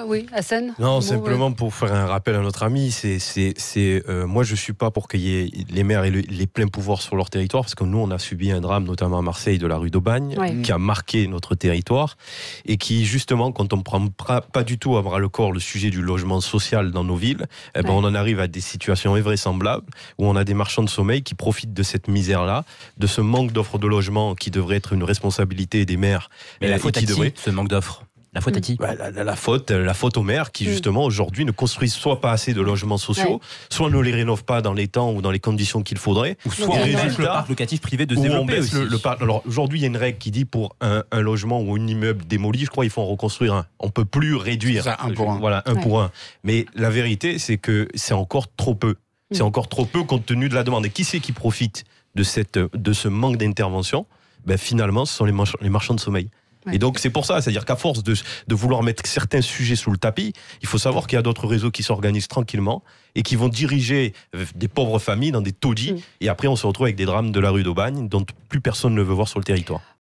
Oui, Hassan. Non, simplement pour faire un rappel à notre ami, moi je suis pas pour qu'il y ait les maires et les pleins pouvoirs sur leur territoire, parce que nous on a subi un drame, notamment à Marseille, de la rue d'Aubagne, qui a marqué notre territoire, et qui justement, quand on prend pas du tout à bras le corps le sujet du logement social dans nos villes, on en arrive à des situations invraisemblables, où on a des marchands de sommeil qui profitent de cette misère-là, de ce manque d'offres de logement qui devrait être une responsabilité des maires. Mais la faute à qui, ce manque d'offres ? La faute à qui ? La faute aux maires qui justement aujourd'hui ne construisent soit pas assez de logements sociaux, soit ne les rénovent pas dans les temps ou dans les conditions qu'il faudrait, ou soit on empêche le parc locatif privé de se développer aussi. Alors aujourd'hui il y a une règle qui dit pour un logement ou un immeuble démoli, je crois il faut en reconstruire un. On peut plus réduire. Ça, un pour un. Voilà, un pour un. Mais la vérité c'est que c'est encore trop peu. C'est encore trop peu compte tenu de la demande. Et qui c'est qui profite de ce manque d'intervention ? Finalement ce sont les marchands de sommeil. Et donc c'est pour ça, c'est-à-dire qu'à force de vouloir mettre certains sujets sous le tapis, il faut savoir qu'il y a d'autres réseaux qui s'organisent tranquillement et qui vont diriger des pauvres familles dans des taudis, et après on se retrouve avec des drames de la rue d'Aubagne dont plus personne ne veut voir sur le territoire.